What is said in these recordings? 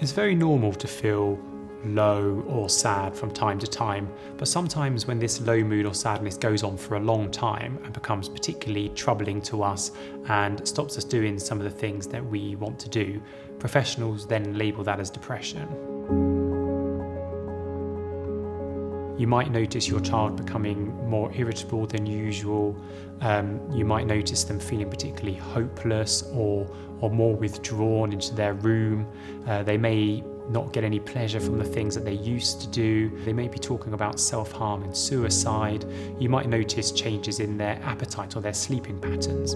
It's very normal to feel low or sad from time to time, but sometimes when this low mood or sadness goes on for a long time and becomes particularly troubling to us and stops us doing some of the things that we want to do, professionals then label that as depression. You might notice your child becoming more irritable than usual. You might notice them feeling particularly hopeless or more withdrawn into their room. They may not get any pleasure from the things that they used to do. They may be talking about self-harm and suicide. You might notice changes in their appetite or their sleeping patterns.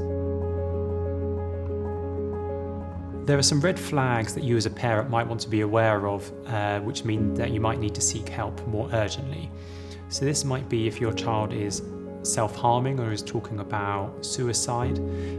There are some red flags that you as a parent might want to be aware of, which mean that you might need to seek help more urgently. So this might be if your child is self-harming or is talking about suicide,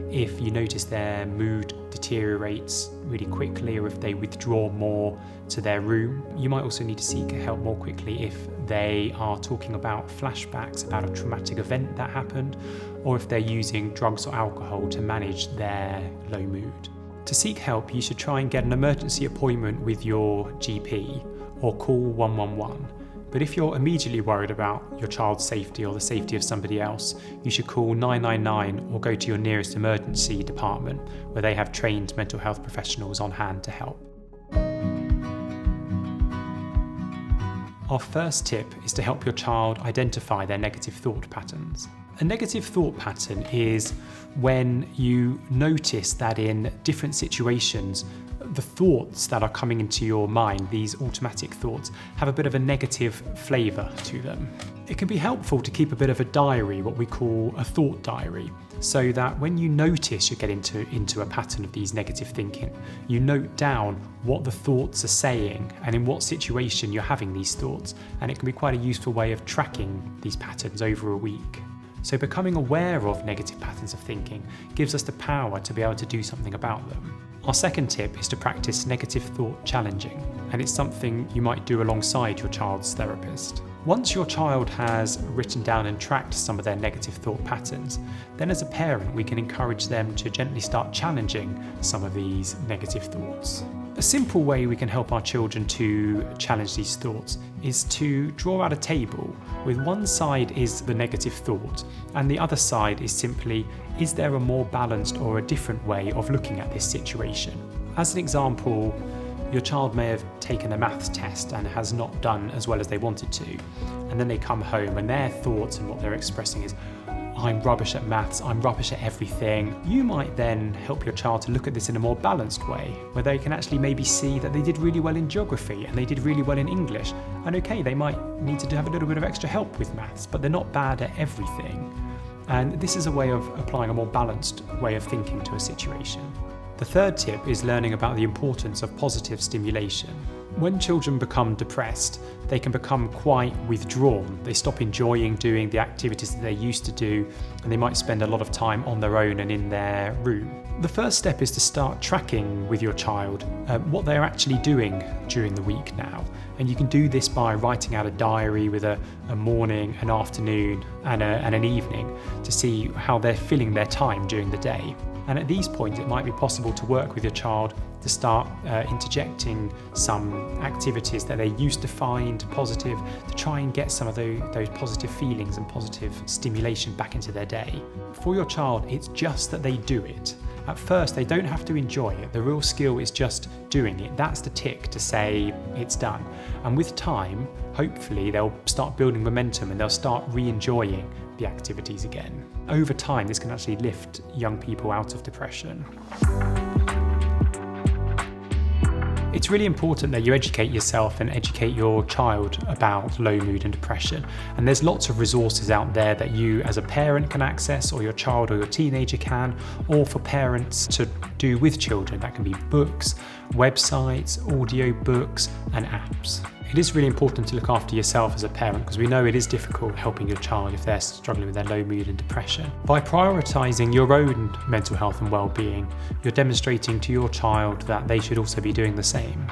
if you notice their mood deteriorates really quickly, or if they withdraw more to their room. You might also need to seek help more quickly if they are talking about flashbacks about a traumatic event that happened, or if they're using drugs or alcohol to manage their low mood. To seek help, you should try and get an emergency appointment with your GP or call 111. But if you're immediately worried about your child's safety or the safety of somebody else, you should call 999 or go to your nearest emergency department where they have trained mental health professionals on hand to help. Our first tip is to help your child identify their negative thought patterns. A negative thought pattern is when you notice that in different situations, the thoughts that are coming into your mind, these automatic thoughts, have a bit of a negative flavour to them. It can be helpful to keep a bit of a diary, what we call a thought diary, so that when you notice you get into a pattern of these negative thinking, you note down what the thoughts are saying and in what situation you're having these thoughts, and it can be quite a useful way of tracking these patterns over a week. So becoming aware of negative patterns of thinking gives us the power to be able to do something about them. Our second tip is to practice negative thought challenging, and it's something you might do alongside your child's therapist. Once your child has written down and tracked some of their negative thought patterns, then as a parent we can encourage them to gently start challenging some of these negative thoughts. A simple way we can help our children to challenge these thoughts is to draw out a table with one side is the negative thought and the other side is simply, is there a more balanced or a different way of looking at this situation? As an example, your child may have taken a maths test and has not done as well as they wanted to, and then they come home and their thoughts and what they're expressing is, I'm rubbish at maths, I'm rubbish at everything. You might then help your child to look at this in a more balanced way, where they can actually maybe see that they did really well in geography and they did really well in English. And okay, they might need to have a little bit of extra help with maths, but they're not bad at everything. And this is a way of applying a more balanced way of thinking to a situation. The third tip is learning about the importance of positive stimulation. When children become depressed, they can become quite withdrawn. They stop enjoying doing the activities that they used to do, and they might spend a lot of time on their own and in their room. The first step is to start tracking with your child what they're actually doing during the week now. And you can do this by writing out a diary with a morning, an afternoon, and an evening to see how they're filling their time during the day. And at these points, it might be possible to work with your child to start interjecting some activities that they used to find positive to try and get some of those positive feelings and positive stimulation back into their day. For your child, it's just that they do it. At first, they don't have to enjoy it. The real skill is just doing it. That's the tick to say it's done. And with time, hopefully, they'll start building momentum and they'll start re-enjoying the activities again. Over time, this can actually lift young people out of depression. It's really important that you educate yourself and educate your child about low mood and depression. And there's lots of resources out there that you as a parent can access, or your child or your teenager can, or for parents to do with children. That can be books, websites, audio books, and apps. It is really important to look after yourself as a parent because we know it is difficult helping your child if they're struggling with their low mood and depression. By prioritising your own mental health and well-being, you're demonstrating to your child that they should also be doing the same.